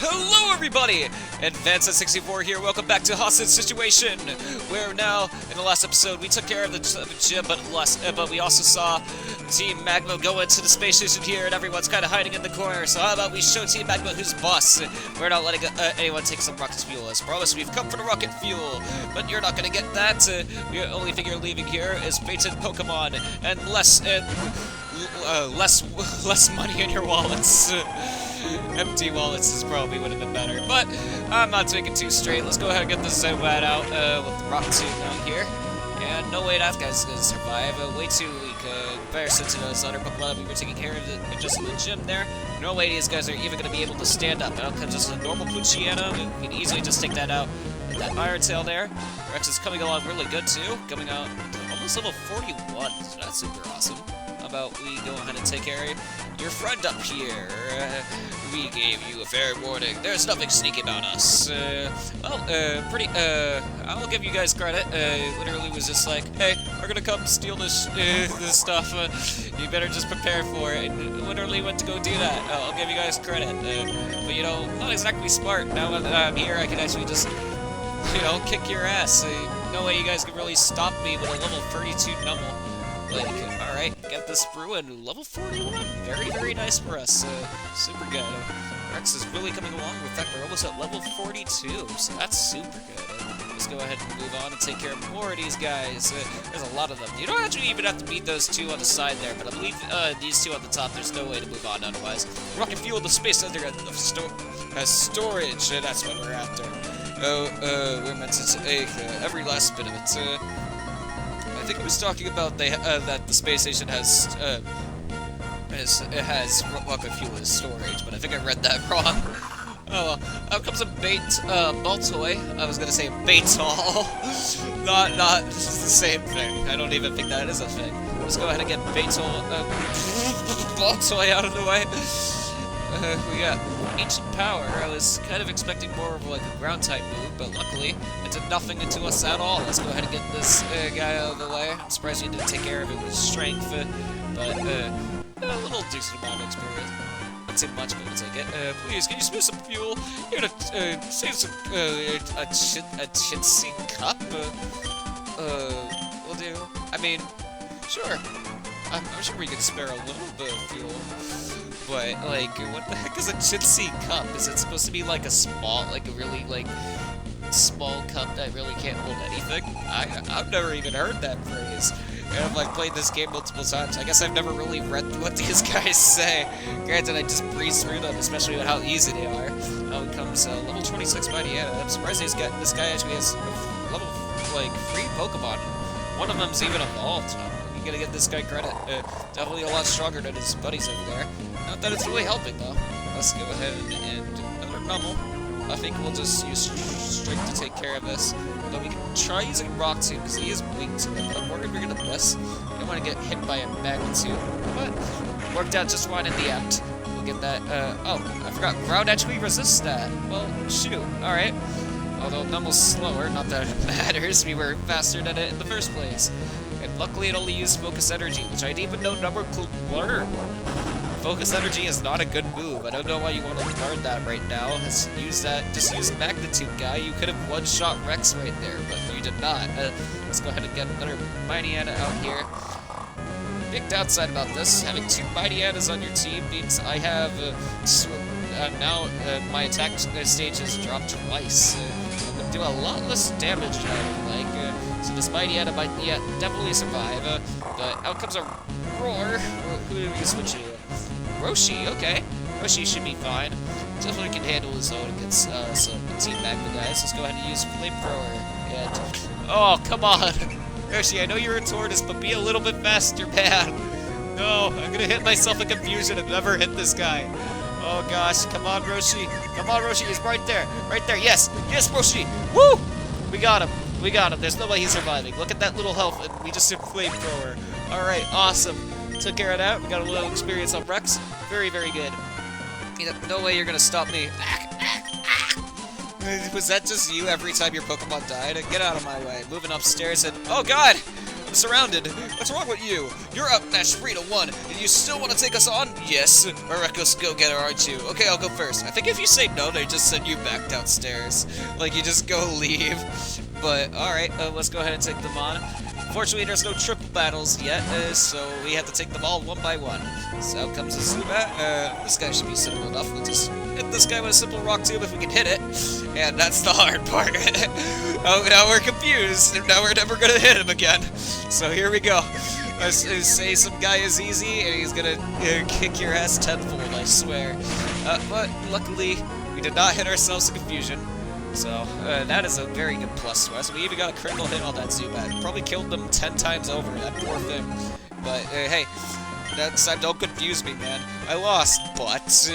Hello everybody! Advance at 64 here, welcome back to Hostage Situation! Where now, in the last episode, we took care of the gym, but we also saw Team Magma go into the space station here, and everyone's kind of hiding in the corner, so how about we show Team Magma who's boss? We're not letting anyone take some rocket fuel. As promised, we've come for the rocket fuel, but you're not gonna get that. The only thing you're leaving here is fated Pokemon, and less money in your wallets. Empty wallets is probably would have been better, but I'm not taking too straight. Let's go ahead and get this Zobat out with the rocket suit out here. And no way that guy's gonna survive. Way too weak. Comparison to those other Pokemon we were taking care of just in the gym there. No way these guys are even gonna be able to stand up. Out comes just a normal Poochyena. We can easily just take that out with that Iron Tail there. Rex is coming along really good too. Coming out to almost level 41. So that's super awesome. How about we go ahead and take care of your friend up here? We gave you a fair warning. There's nothing sneaky about us. I'll give you guys credit. Literally was just like, hey, we're gonna come steal this stuff. You better just prepare for it. And literally went to go do that. I'll give you guys credit. But you know, not exactly smart. Now that I'm here, I can actually just, you know, kick your ass. No way you guys can really stop me with a level 32 Numble. Like, alright, get this through, and level 41, very, very nice for us, super good. Rex is really coming along. In fact, we're almost at level 42, so that's super good. Let's go ahead and move on and take care of more of these guys. There's a lot of them. You don't actually even have to beat those two on the side there, but I believe these two on the top, there's no way to move on otherwise. Rocket fuel the space under has storage, that's what we're after. We're meant to take every last bit of it. I think it was talking about that the space station has rocket fuel as storage, but I think I read that wrong. Oh well, out comes a Baltoy. I was gonna say Baitol. not the same thing. I don't even think that is a thing. Let's go ahead and get Baltoy out of the way. We got Ancient Power. I was kind of expecting more of like a ground type move, but luckily it did nothing to us at all. Let's go ahead and get this guy out of the way. I'm surprised you didn't take care of it with strength, but a little decent amount of experience. Not too much, but we'll take it. Please, can you spare some fuel? You're gonna save some a Chitsing cup. Will do. I mean, sure. I'm sure we can spare a little bit of fuel. But, like, what the heck is a Chitsy cup? Is it supposed to be like a small, like a really, like, small cup that really can't hold anything? I've never even heard that phrase. And I've, like, played this game multiple times. I guess I've never really read what these guys say. Granted, I just breeze through them, especially with how easy they are. Out comes level 26 Mightyena. I'm surprised this guy actually has level, like, 3 Pokemon. One of them's even evolved. You gotta give this guy credit. Definitely a lot stronger than his buddies over there. Not that it's really helping, though. Let's go ahead and another Numble. I think we'll just use Strength to take care of this. But we can try using Rock too, because he is weak to it. But I'm worried we're gonna miss. I don't want to get hit by a magnitude, but worked out just fine in the end. We'll get that. Oh, I forgot. Ground actually resists that. Well, shoot. Alright. Although Numble's slower, not that it matters. We were faster than it in the first place. And luckily it only used Focus Energy, which I didn't even know Number could learn. Focus Energy is not a good move. I don't know why you want to learn that right now. Just use Magnitude guy. You could have one-shot Rex right there, but you did not. Let's go ahead and get another Mightyena out here. Big downside about this, having 2 Mightyenas on your team means I have now my attack stage has dropped twice. So I'm going to do a lot less damage than I would like. So this Mightyena might definitely survive. But out comes a Roar. Who do we switch to? Roshi, okay. Roshi should be fine. Definitely can handle his own against some Team Magma guys. Let's go ahead and use Flamethrower. And oh, come on. Roshi, I know you're a tortoise, but be a little bit faster, man. No, I'm gonna hit myself in confusion and never hit this guy. Oh gosh, come on, Roshi. Come on, Roshi, he's right there. Right there, yes. Yes, Roshi. Woo! We got him. We got him. There's no way he's surviving. Look at that little health, and we just did Flamethrower. Alright, awesome. Took care of that. We got a little experience on Rex. Very, very good. No way you're gonna stop me. Was that just you every time your Pokemon died? Get out of my way. Moving upstairs and... oh god! I'm surrounded. What's wrong with you? You're up match 3-1, and you still want to take us on? Yes. A reckless go-getter, aren't you? Okay, I'll go first. I think if you say no, they just send you back downstairs. Like, you just go leave. But, alright, let's go ahead and take them on. Fortunately, there's no triple battles yet, so we have to take them all one by one. So out comes a Zubat. This guy should be simple enough. We'll just hit this guy with a simple rock tube if we can hit it. And that's the hard part. Oh, now we're confused. Now we're never going to hit him again. So here we go. I say some guy is easy, and he's going to kick your ass tenfold, I swear. But luckily, we did not hit ourselves in confusion. So, that is a very good plus to us. We even got a critical hit on that Zubat. Probably killed them 10 times over, that poor thing. But, hey, next time don't confuse me, man. I lost, but,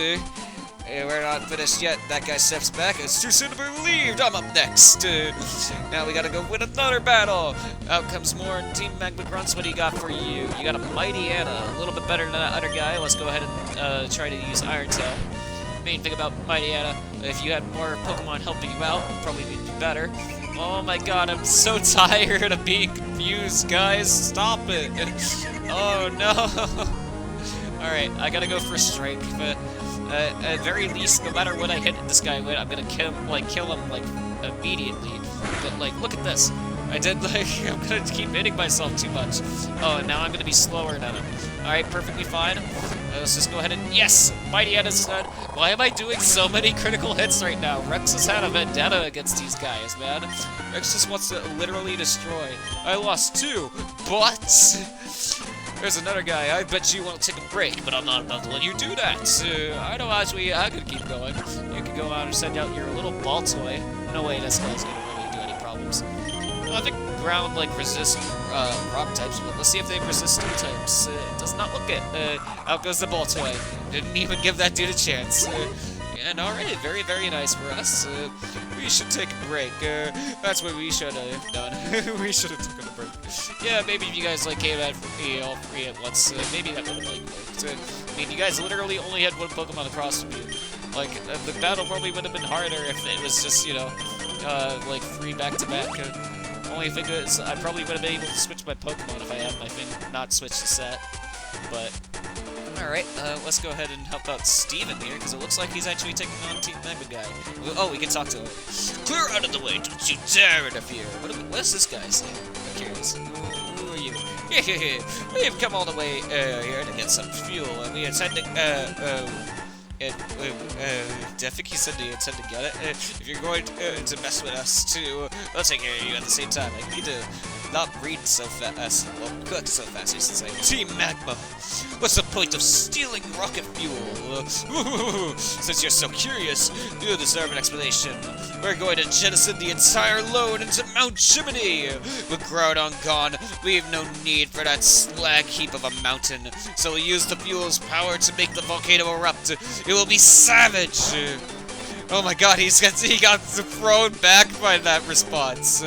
we're not finished yet. That guy steps back. It's too soon to be relieved. I'm up next. Now we gotta go win another battle. Out comes more Team Magma grunts. What do you got for you? You got a Mighty Anna, a little bit better than that other guy. Let's go ahead and try to use Iron Tail. Main thing about Mighty Anna, if you had more Pokemon helping you out, probably would be better. Oh my god, I'm so tired of being confused, guys. Stop it. Oh no. Alright, I gotta go for Strike, but at very least, no matter what I hit this guy with, I'm gonna kill him immediately. But like, look at this. I did I'm gonna keep hitting myself too much. Oh, and now I'm gonna be slower than him. Alright, perfectly fine. Let's just go ahead and, yes! Mighty Anna's dead. Why am I doing so many critical hits right now? Rex has had a vendetta against these guys, man. Rex just wants to literally destroy. I lost 2, but there's another guy. I bet you want to take a break, but I'm not about to let you do that. I know actually I could keep going. You could go out and send out your little ball toy. No way, this guy's gonna really do any problems. I think ground resist rock types, but let's see if they resist steel types. It does not look it. Out goes the ball toy. Didn't even give that dude a chance. And alright, very, very nice for us. We should take a break. That's what we should have done. We should have taken a break. Yeah, maybe if you guys came at all 3 at once, maybe that would have worked. I mean, you guys literally only had one Pokemon across from you. The battle probably would have been harder if it was just, 3 back-to-back. Only thing is, I probably would have been able to switch my Pokemon if I had my thing not switched to set. But, alright, let's go ahead and help out Steven here, because it looks like he's actually taking on Team Magma guy. Oh, we can talk to him. Clear out of the way, don't you dare interfere! What does this guy say? I'm curious. Who are you? We have come all the way here to get some fuel, and we intend to, I think he said he intend to get it. If you're going to mess with us too, let's take care of you at the same time. I need to not read so fast, well, cook so fast, I should say. Team Magma, what's the point of stealing rocket fuel? Since you're so curious, you deserve an explanation. We're going to jettison the entire load into Mount Chimney. With Groudon gone, we have no need for that slag heap of a mountain. So we'll use the fuel's power to make the volcano erupt. It will be savage. Oh my god, he got thrown back by that response.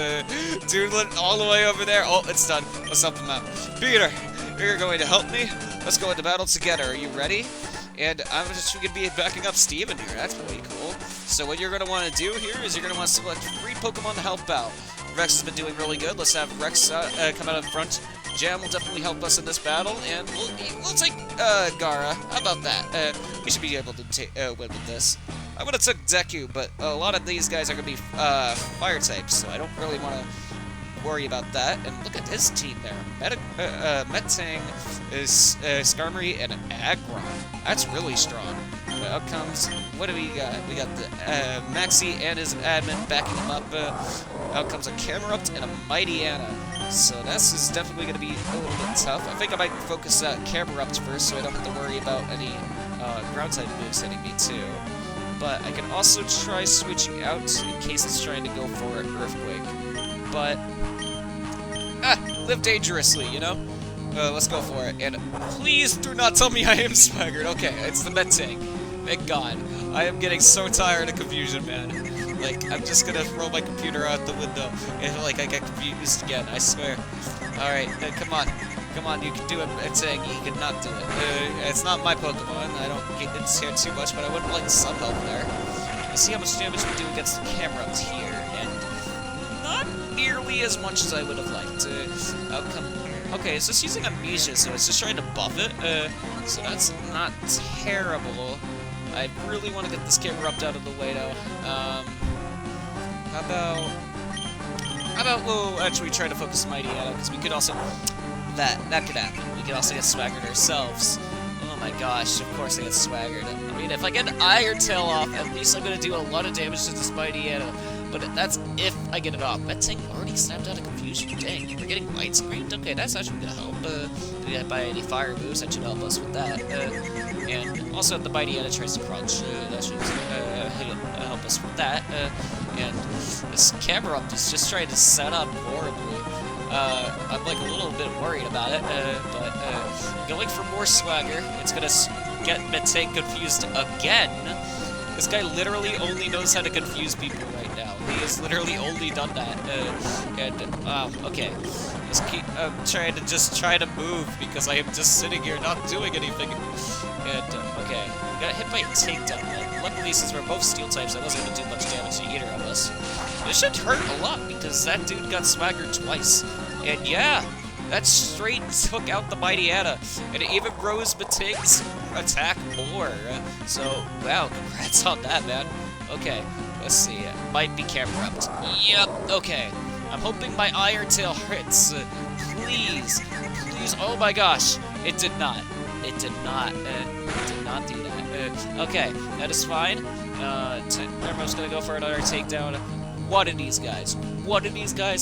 Dude went all the way over there. Oh, it's done. Let's help him out. Peter, you're going to help me? Let's go into battle together. Are you ready? And I'm just going to be backing up Steven here. That's really cool. So what you're going to want to do here is you're going to want to select 3 Pokemon to help out. Rex has been doing really good. Let's have Rex come out in front. Jam will definitely help us in this battle, and we'll take Gara. How about that? We should be able to win with this. I would have took Deku, but a lot of these guys are going to be fire types, so I don't really want to worry about that. And look at this team there. Metang, Skarmory, and Aggron. That's really strong. But out comes, what do we got? We got the Maxi and his admin backing him up. Out comes a Camerupt and a Mighty Anna. So this is definitely going to be a little bit tough. I think I might focus Camerupt first so I don't have to worry about any ground type moves hitting me too. But I can also try switching out in case it's trying to go for an Earthquake. But, live dangerously, you know? Let's go for it. And please do not tell me I am swaggered. Okay, it's the Metang. Thank God. I am getting so tired of confusion, man. I'm just gonna throw my computer out the window. And, I get confused again, I swear. Alright, come on. Come on, you can do it. It's saying you cannot do it. It's not my Pokemon. I don't get it's here too much, but I wouldn't like some help there. Let's see how much damage we do against the Camerupt here, and not nearly as much as I would have liked. Out come Okay, it's just using Amnesia, so it's just trying to buff it. So that's not terrible. I really want to get this Camerupt out of the way, though. How about we'll actually try to focus Mighty Ada, because we could also... That could happen. We could also get swaggered ourselves. Oh my gosh, of course I get swaggered. I mean, if I get an Iron Tail off, at least I'm going to do a lot of damage to this Mighty Ada. But that's if I get it off. That tank already snapped out of confusion. Dang, we're getting light screened? Okay, that's actually going to help. If we buy any fire moves, that should help us with that. And also if the Mighty Ada tries to crouch, that should help us with that. And this Camerupt is just trying to set up horribly. I'm like a little bit worried about it, but going for more swagger, it's gonna get Metang confused again. This guy literally only knows how to confuse people right now. He has literally only done that. Okay. Let's try to move because I am just sitting here not doing anything. And, okay. We got hit by a takedown. And luckily, since we're both steel types, I wasn't going to do much damage to either of us. But it should hurt a lot because that dude got swaggered twice. And yeah, that straight took out the Mighty Ada. And it even rose Metang's attack more. So, wow, congrats on that, man. Okay, let's see. Might be Camerupt. Yep, okay. I'm hoping my Iron Tail hits. Please. Please. Oh my gosh. It did not. It did not. It did not do that. Okay, that is fine. Everyone's gonna go for another takedown. One of these guys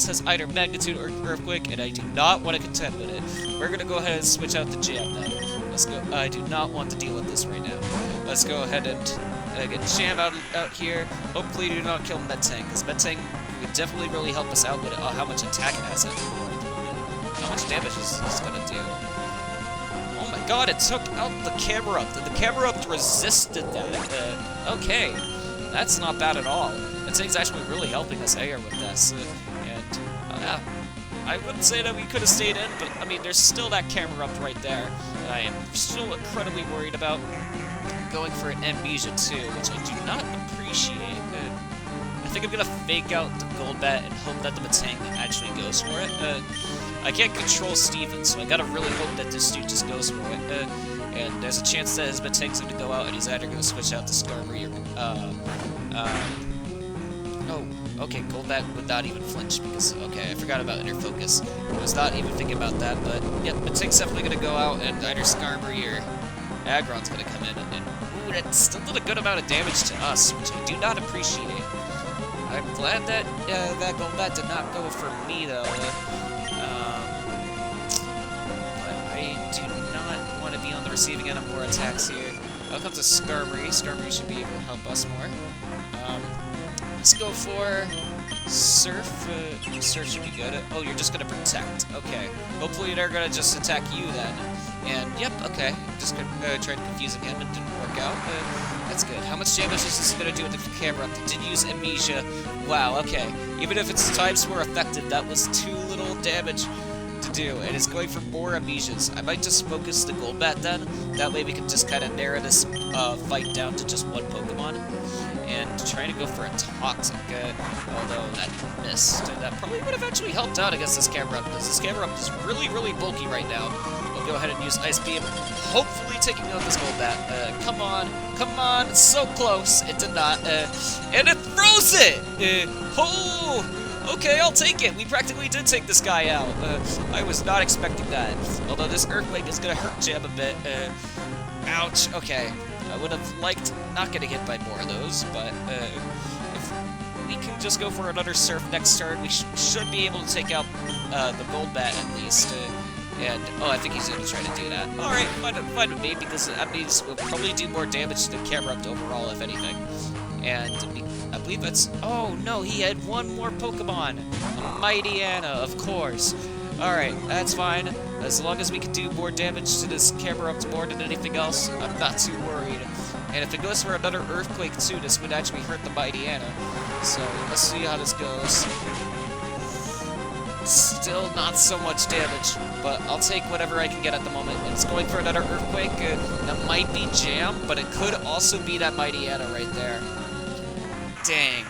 has either Magnitude or Earthquake, and I do not want to contend with it. We're gonna go ahead and switch out the Jam then. Let's go. I do not want to deal with this right now. Let's go ahead and get Jam out here. Hopefully do not kill Metang, because Metang would definitely really help us out with it. Oh, how much attack it has it. How much damage is this gonna do? Oh my god, it took out the Camerupt, and the Camerupt resisted that. Okay, that's not bad at all. Metang's actually really helping us here with this. And, I wouldn't say that we could have stayed in, but, I mean, there's still that Camerupt right there that I am still incredibly worried about. Going for an Amnesia too, which I do not appreciate. I think I'm gonna fake out the Golbat and hope that the Metang actually goes for it. I can't control Steven, so I gotta really hope that this dude just goes for it. And there's a chance that his Metang's gonna go out and he's either gonna switch out to Skarmory or, oh, okay, Golbat would not even flinch because, okay, I forgot about Inner Focus. I was not even thinking about that, but, yep, Metang's definitely gonna go out and either Skarmory or Aggron's gonna come in and ooh, that still did a good amount of damage to us, which I do not appreciate. I'm glad that that Golbat did not go for me, though. But I do not want to be on the receiving end of more attacks here. Out comes a Skarmory. Skarmory should be able to help us more. Let's go for Surf. Surf should be good. Oh, you're just gonna protect. Okay. Hopefully they're gonna just attack you then. And, yep, okay. Just tried to confuse again, but didn't work out. That's good. How much damage is this going to do with the Camerupt? It did use Amnesia. Wow, okay. Even if its types were effective, that was too little damage to do. And it's going for more Amnesias. I might just focus the Golbat then. That way we can just kind of narrow this fight down to just one Pokemon. And trying to go for a Toxic, although that missed. That probably would have actually helped out against this Camerupt, because this Camerupt is really, really bulky right now. We'll go ahead and use Ice Beam, hopefully taking out this Golbat. Come on, it's so close. It did not, and it throws it! Oh, okay, I'll take it. We practically did take this guy out. I was not expecting that. Although this Earthquake is gonna hurt Jam a bit. Ouch, okay. I would have liked not getting hit by more of those, but if we can just go for another Surf next turn, we should be able to take out the Golbat at least. And, oh, I think he's going to try to do that. Alright, fine with me, because that means we'll probably do more damage to the Camerupt overall, if anything. And I believe that's... Oh, no, he had one more Pokemon. A Mighty Ana, of course. Alright, that's fine. As long as we can do more damage to this Camerupt more than anything else, I'm not too worried. And if it goes for another Earthquake too, this would actually hurt the Mighty Ana. So, let's see how this goes. Still not so much damage, but I'll take whatever I can get at the moment. It's going for another Earthquake. That might be Jam, but it could also be that Mighty Ana right there. Dang.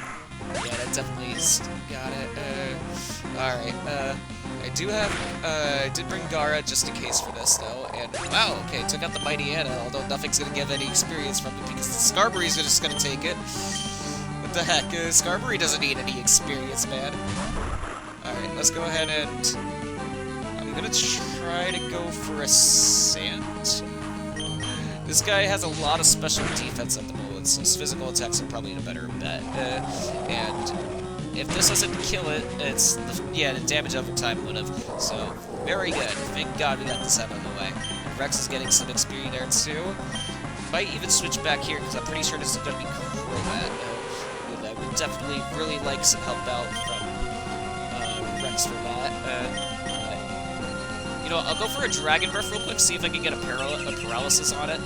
Yeah, that definitely got it. Alright, I do have, I did bring Gara just in case for this, though, and wow, okay, took out the Mighty Anna, although nothing's gonna give any experience from it because the Skarmory's just gonna take it. What the heck, Skarmory doesn't need any experience, man. Alright, let's go ahead and... I'm gonna try to go for a Sand. This guy has a lot of special defense at the moment, so his physical attacks are probably a better bet. And if this doesn't kill it, it's the damage over time would have. So very good. Thank God we got this out of the way. Rex is getting some XP there too. Might even switch back here because I'm pretty sure this is going to be Crobat. And I would definitely really like some help out from Rex for that. You know, I'll go for a Dragon Breath real quick, see if I can get a paralysis on it,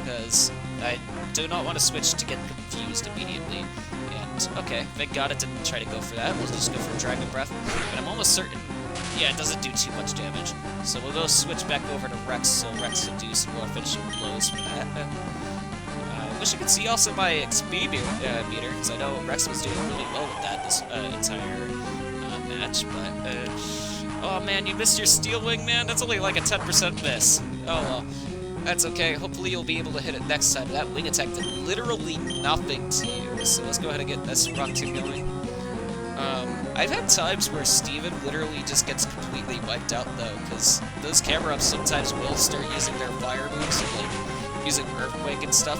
because I do not want to switch to get confused immediately. And, okay, thank God it didn't try to go for that. We'll just go for Dragon Breath. And I'm almost certain, yeah, it doesn't do too much damage. So we'll go switch back over to Rex, so Rex can do some more finishing blows for that. I wish I could see also my XP meter, because I know Rex was doing really well with that this entire match, but... oh man, you missed your Steel Wing, man? That's only like a 10% miss. Oh well. That's okay. Hopefully you'll be able to hit it next time. That wing attack did literally nothing to you. So let's go ahead and get this Rock Tomb going. I've had times where Steven literally just gets completely wiped out though, because those camera-ups sometimes will start using their fire moves, like using Earthquake and stuff.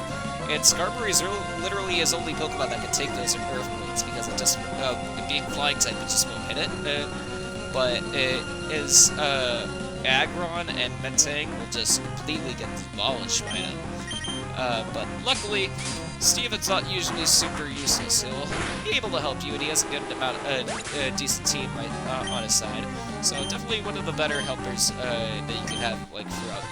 And Skarmory is literally his only Pokemon that can take those Earthquakes, because it just, being Flying type, it just won't hit it. But it is, Aggron and Mentang will just completely get demolished by him. But luckily, Steven's not usually super useless. He'll be able to help you, and he has a good amount, a decent team right on his side. So definitely one of the better helpers that you can have, like throughout,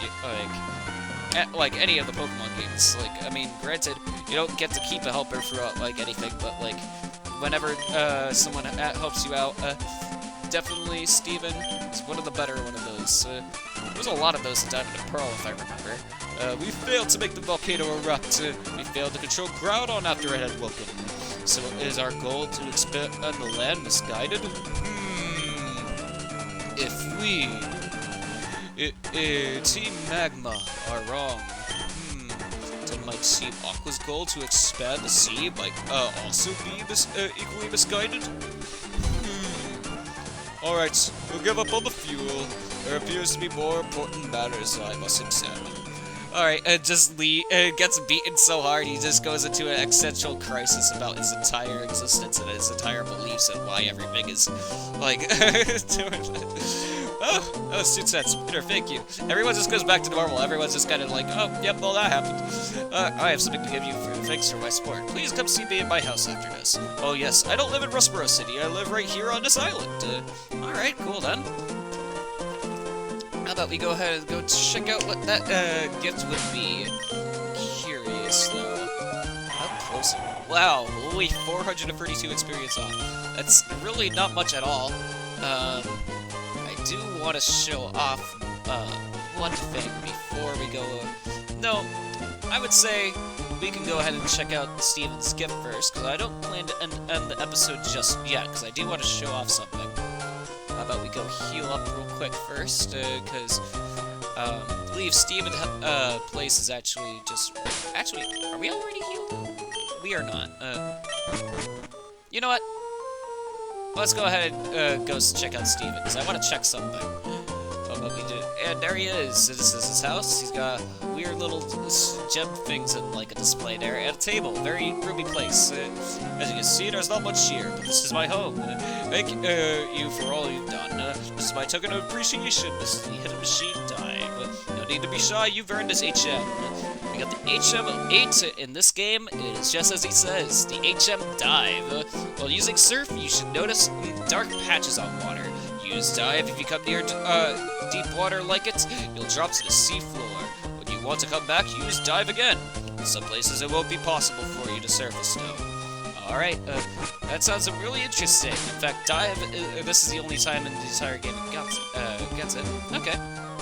like any of the Pokemon games. Like, I mean, granted, you don't get to keep a helper throughout like anything, but like whenever someone helps you out. Definitely, Steven is one of the better one of those. There's a lot of those in Diamond and Pearl, if I remember. We failed to make the volcano erupt. We failed to control Groudon after it had woken. So is our goal to expand the land misguided? If we, Team Magma, are wrong, then might Team Aqua's goal to expand the sea might also be equally misguided? Alright, we'll give up on the fuel. There appears to be more important matters I must examine. Alright, just gets beaten so hard, he just goes into an existential crisis about his entire existence and his entire beliefs and why everything is, like, doing it. Oh, that was 2 cents. Peter, thank you. Everyone just goes back to normal. Everyone's just kind of like, oh, yep, well, that happened. I have something to give you for thanks for my support. Please come see me in my house after this. Oh, yes, I don't live in Rustboro City. I live right here on this island. Alright, cool then. How about we go ahead and go check out what that gift would be. Curious, though. How close? Wow, only 432 experience off. That's really not much at all. I do want to show off one thing before we go. No, I would say we can go ahead and check out Steven's gift first, because I don't plan to end the episode just yet, because I do want to show off something. How about we go heal up real quick first, because I believe Steven's place is actually just... Actually, are we already healed? We are not. You know what? Let's go ahead and go check out Steven, because I want to check something. Oh, but we did. And there he is. This is his house. He's got weird little gem things in like a display there, and a table. Very roomy place. As you can see, there's not much here, but this is my home. Thank you for all you've done. This is my token of appreciation. This is the hidden machine dive. No need to be shy. You've earned this HM. We got the HM8 in this game. It is just as he says, the HM dive. While using surf, you should notice dark patches on water. Use dive if you come near deep water like it, you'll drop to the sea floor. When you want to come back, use dive again. In some places it won't be possible for you to surface though. Alright, that sounds really interesting. In fact, dive, this is the only time in the entire game it gets it. Okay.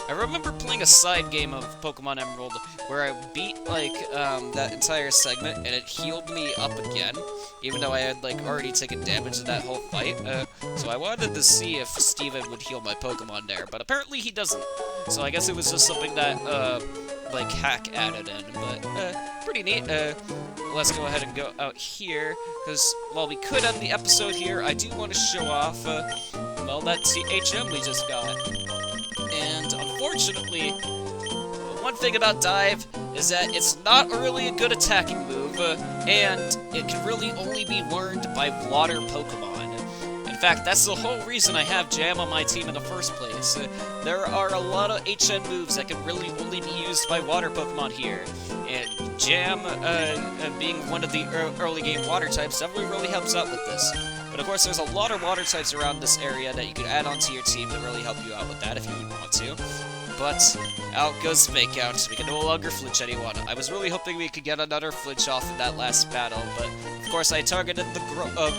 I remember playing a side game of Pokemon Emerald where I beat, like, that entire segment, and it healed me up again, even though I had, like, already taken damage in that whole fight. So I wanted to see if Steven would heal my Pokemon there, but apparently he doesn't. So I guess it was just something that, like, Hack added in, but, pretty neat. Let's go ahead and go out here, because while we could end the episode here, I do want to show off, well, that HM we just got. And unfortunately, one thing about Dive is that it's not really a good attacking move, and it can really only be learned by water Pokemon. In fact, that's the whole reason I have Jam on my team in the first place. There are a lot of HN moves that can really only be used by water Pokemon here, and Jam, being one of the early game water types, definitely really helps out with this. But of course, there's a lot of water types around this area that you could add onto your team to really help you out with that if you want to. But out goes Fake Out. We can no longer flinch anyone. I was really hoping we could get another flinch off in that last battle, but of course I targeted the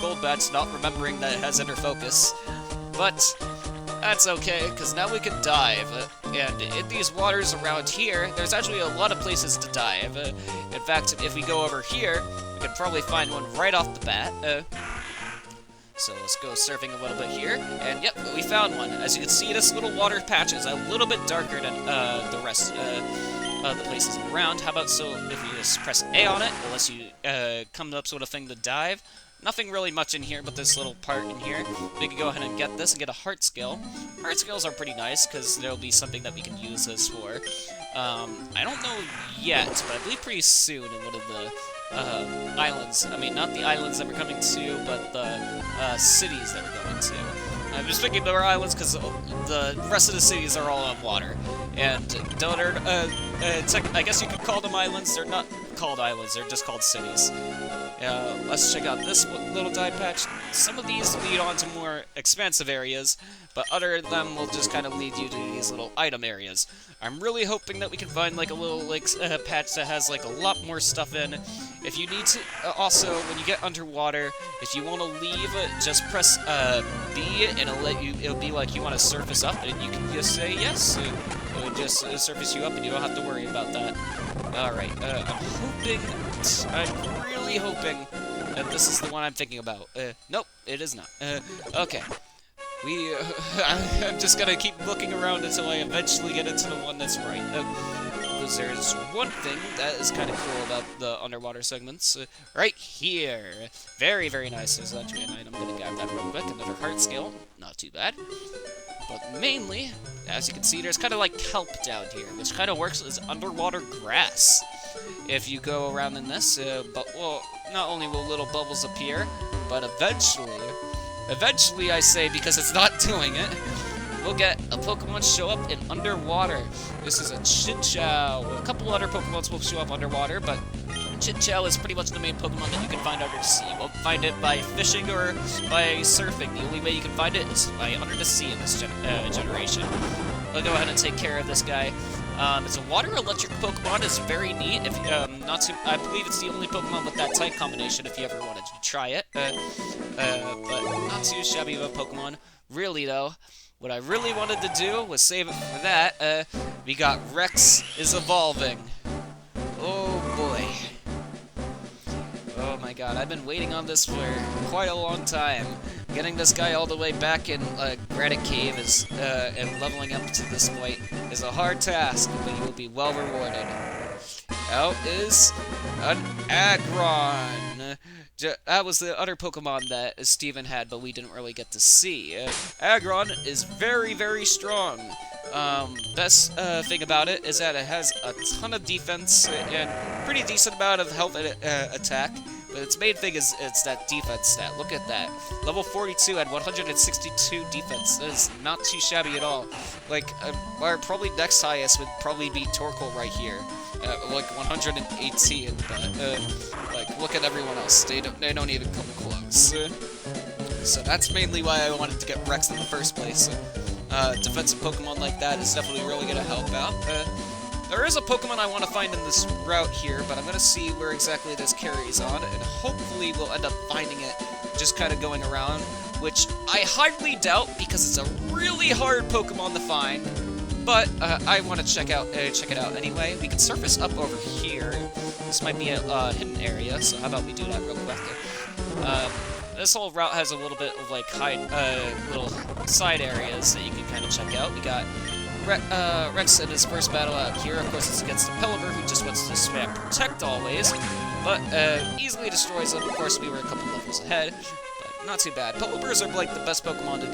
gold bats, not remembering that it has inner focus. But that's okay, because now we can dive. And in these waters around here, there's actually a lot of places to dive. In fact, if we go over here, we can probably find one right off the bat. So let's go surfing a little bit here, and yep, we found one. As you can see, this little water patch is a little bit darker than the rest of the places around. How about so if you just press A on it, it lets you come up sort of thing to dive. Nothing really much in here but this little part in here. We can go ahead and get this and get a heart skill. Heart skills are pretty nice because there'll be something that we can use this for. I don't know yet, but I believe pretty soon in one of the islands. I mean, not the islands that we're coming to, but the cities that we're going to. I'm just thinking there are islands because the rest of the cities are all on water. And I guess you could call them islands. They're not called islands, they're just called cities. Let's check out this little dive patch. Some of these lead on to more expansive areas, but other of them will just kind of lead you to these little item areas. I'm really hoping that we can find like a little patch that has like a lot more stuff in. If you need to, also when you get underwater, if you want to leave, just press B and it'll be like you want to surface up, and you can just say yes. It will just surface you up, and you don't have to worry about that. Alright, I'm really hoping that this is the one I'm thinking about. Nope, it is not. Okay. I'm just gonna keep looking around until I eventually get into the one that's right. Because there's one thing that is kind of cool about the underwater segments. Right here. Very, very nice. There's actually an item. I'm gonna grab that real quick. Another heart scale. Not too bad. But mainly, as you can see, there's kind of like kelp down here, which kind of works as underwater grass. If you go around in this, well, not only will little bubbles appear, but eventually I say, because it's not doing it, we'll get a Pokemon show up in underwater. This is a Chinchou. A couple other Pokemons will show up underwater, but Chinchou is pretty much the main Pokemon that you can find under the sea. You won't find it by fishing or by surfing. The only way you can find it is by under the sea in this generation. We'll go ahead and take care of this guy. It's a water electric Pokemon. It's very neat. If I believe it's the only Pokemon with that type combination. If you ever wanted to try it, but not too shabby of a Pokemon. Really though, what I really wanted to do was save it for that. We got Rex is evolving. Oh boy. Oh my god, I've been waiting on this for quite a long time. Getting this guy all the way back in Granite Cave and leveling up to this point is a hard task, but you will be well rewarded. Out is an Aggron. That was the other Pokemon that Steven had, but we didn't really get to see. Aggron is very, very strong. Best thing about it is that it has a ton of defense and pretty decent amount of health attack. But its main thing is it's that defense stat. Look at that. Level 42 at 162 defense. That is not too shabby at all. Like, our probably next highest would probably be Torkoal right here. Like 118, but like look at everyone else. They don't even come close. So that's mainly why I wanted to get Rex in the first place. Defensive Pokemon like that is definitely really gonna help out. There is a Pokemon I want to find in this route here, but I'm going to see where exactly this carries on, and hopefully we'll end up finding it just kind of going around, which I highly doubt because it's a really hard Pokemon to find. But I want to check it out anyway. We can surface up over here. This might be a hidden area, so how about we do that real quick? This whole route has a little bit of like little side areas that you can kind of check out. We got Rex in his first battle out here. Of course, it's against the Pelipper, who just wants to spam Protect always, but easily destroys him. Of course, we were a couple levels ahead. Not too bad. Pelipers are like the best Pokemon to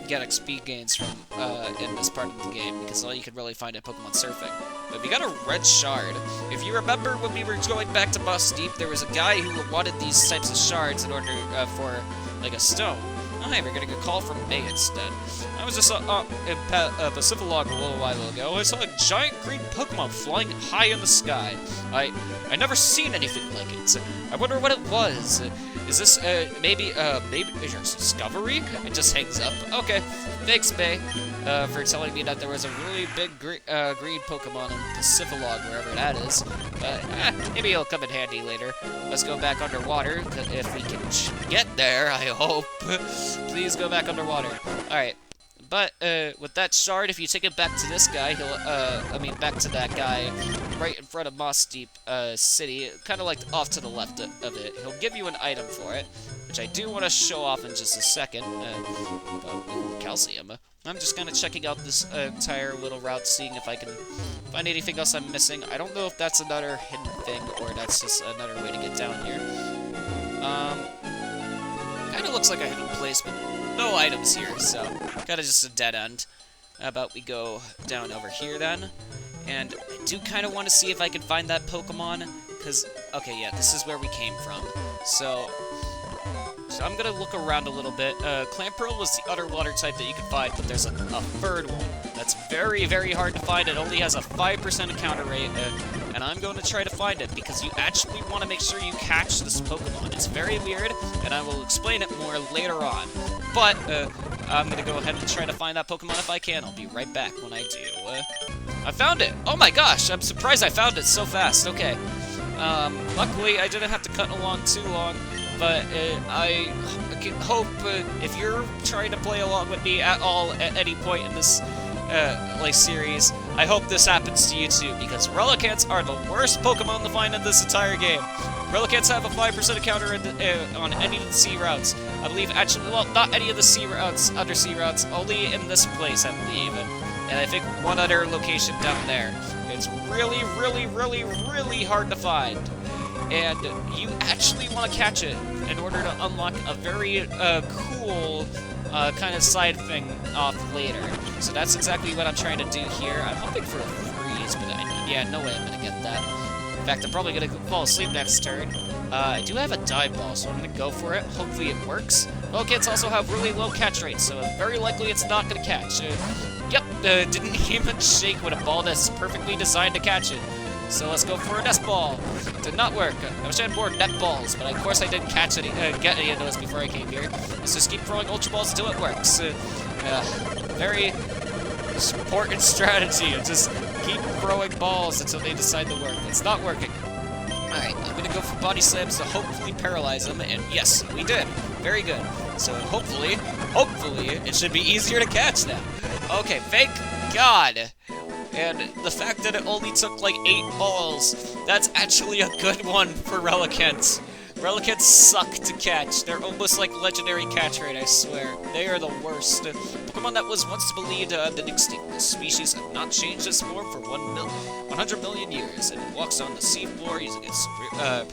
get XP gains from in this part of the game, because all you can really find at Pokemon Surfing. But we got a red shard. If you remember when we were going back to Boss Deep, there was a guy who wanted these types of shards in order for like a stone. Oh, hey, we're getting a call from May instead. I was just in Pacific-Log a little while ago. I saw a giant green Pokemon flying high in the sky. I never seen anything like it. I wonder what it was. Is this, maybe is your discovery? It just hangs up. Okay, thanks, May, for telling me that there was a really big green Pokemon in Pacific-Log, wherever that is. But, maybe it'll come in handy later. Let's go back underwater, if we can get there, I hope. Please go back underwater. Alright. But, with that shard, if you take it back to this guy, he'll, back to that guy right in front of Moss Deep, City, kind of like off to the left of it. He'll give you an item for it, which I do want to show off in just a second. Calcium. I'm just kind of checking out this entire little route, seeing if I can find anything else I'm missing. I don't know if that's another hidden thing, or that's just another way to get down here. Kind of looks like a hidden place, but no items here, so kind of just a dead end. How about we go down over here then? And I do kind of want to see if I can find that Pokemon, because, okay, yeah, this is where we came from. So I'm going to look around a little bit. Clamperl was the other water type that you can find, but there's a third one that's very, very hard to find. It only has a 5% encounter rate, and I'm going to try to find it, because you actually want to make sure you catch this Pokemon. It's very weird, and I will explain it more later on. But, I'm going to go ahead and try to find that Pokemon if I can. I'll be right back when I do. I found it! Oh my gosh, I'm surprised I found it so fast. Okay. Luckily, I didn't have to cut along too long, but I hope if you're trying to play along with me at all at any point in this series, I hope this happens to you too, because Relicants are the worst Pokemon to find in this entire game. Relicants have a 5% encounter on any of the sea routes. I believe, actually, well, not any of the sea routes, undersea routes, only in this place, I believe. And I think one other location down there. It's really, really, really, really hard to find. And you actually want to catch it in order to unlock a very cool kind of side thing off later. So that's exactly what I'm trying to do here. I'm hoping for a freeze, but yeah, no way I'm going to get that. In fact, I'm probably going to fall asleep next turn. I do have a dive ball, so I'm going to go for it. Hopefully it works. Relicants also have really low catch rates, so very likely it's not going to catch. Yep, didn't even shake with a ball that's perfectly designed to catch it. So let's go for a nest ball. Did not work. I wish I had more net balls, but of course I didn't catch any, get any of those before I came here. Let's just keep throwing Ultra Balls until it works. Very important strategy. Just keep throwing balls until they decide to work. It's not working. Alright, I'm gonna go for Body Slams to hopefully paralyze them, and yes, we did. Very good. So hopefully, it should be easier to catch now. Okay, thank God. And the fact that it only took like 8 balls, that's actually a good one for Relicants. Relicants suck to catch. They're almost like legendary catch rate, I swear. They are the worst. Pokemon that was once believed to have been extinct. This species have not changed its form for 100 million years, and it walks on the seafloor using its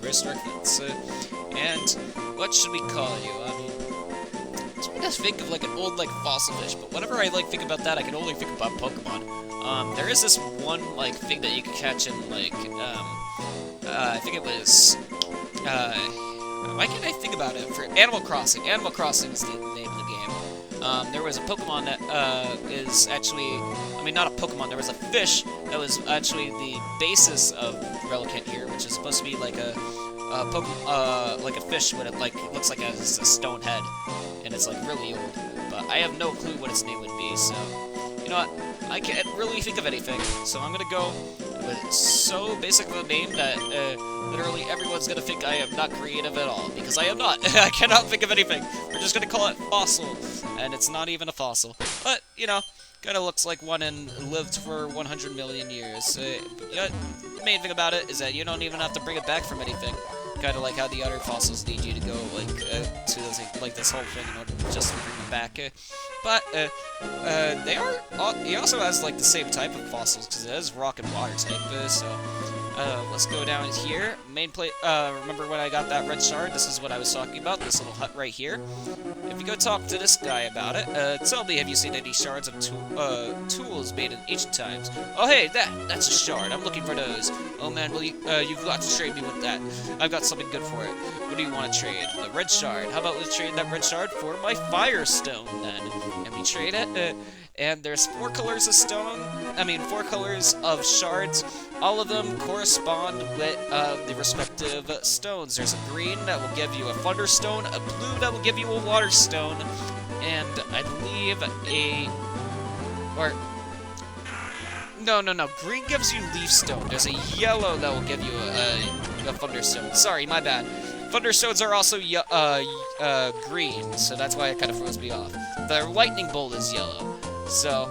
prehistoric fence. And what should we call you? I mean, I'm trying to think of like an old like fossil fish, but whenever I like think about that, I can only think about Pokemon. There is this one like thing that you can catch in like I think it was why can't I think about it? For Animal Crossing. Animal Crossing is the name of the game. There was a Pokemon that is actually, I mean, not a Pokemon. There was a fish that was actually the basis of Relicanth here, which is supposed to be like a Pokemon, like a fish with it, like it looks like a stone head, and it's like really old. But I have no clue what its name would be. So you know what? I can't really think of anything. So I'm gonna go with so basic of a name that literally everyone's gonna think I am not creative at all, because I am not. I cannot think of anything. We're just gonna call it Fossil, and it's not even a fossil. But, you know, Kinda looks like one and lived for 100 million years. Yeah, the main thing about it is that you don't even have to bring it back from anything. Kinda like how the other fossils need you to go, like, to this, like, this whole thing in order just to bring them back. But, he also has, like, the same type of fossils, because it is rock and water type, let's go down here. Main plate, remember when I got that red shard? This is what I was talking about, this little hut right here. If you go talk to this guy about it, tell me, have you seen any shards of tools made in ancient times? Oh, hey, that's a shard. I'm looking for those. Oh, man, well, you've got to trade me with that. I've got something good for it. What do you want to trade? The red shard. How about we trade that red shard for my firestone, then? And we trade it, and there's 4 colors of stone, 4 colors of shards. All of them correspond with the respective stones. There's a green that will give you a thunderstone, a blue that will give you a water stone, and I believe no, green gives you leaf stone. There's a yellow that will give you a thunderstone. Sorry, my bad. Thunderstones are also green, so that's why it kind of throws me off. The lightning bolt is yellow. So,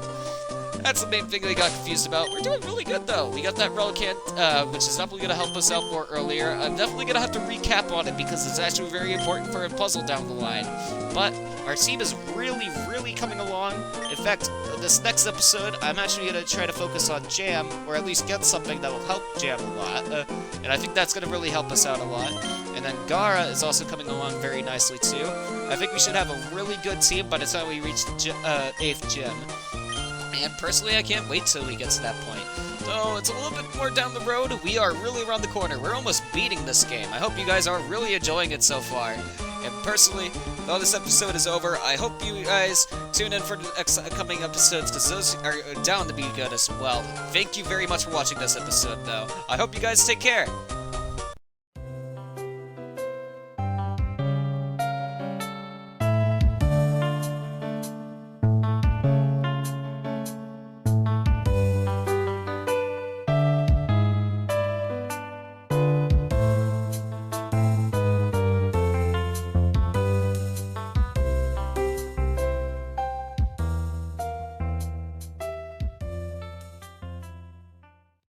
that's the main thing they got confused about. We're doing really good, though. We got that Relicanth, which is definitely going to help us out more earlier. I'm definitely going to have to recap on it because it's actually very important for a puzzle down the line. But our team is really, really coming along. In fact, this next episode, I'm actually going to try to focus on Jam, or at least get something that will help Jam a lot. And I think that's going to really help us out a lot. And then Gara is also coming along very nicely, too. I think we should have a really good team by the time we reach the 8th gym. And personally, I can't wait till we get to that point. Though it's a little bit more down the road, we are really around the corner. We're almost beating this game. I hope you guys are really enjoying it so far. And personally, though this episode is over, I hope you guys tune in for the upcoming episodes, because those are down to be good as well. Thank you very much for watching this episode, though. I hope you guys take care.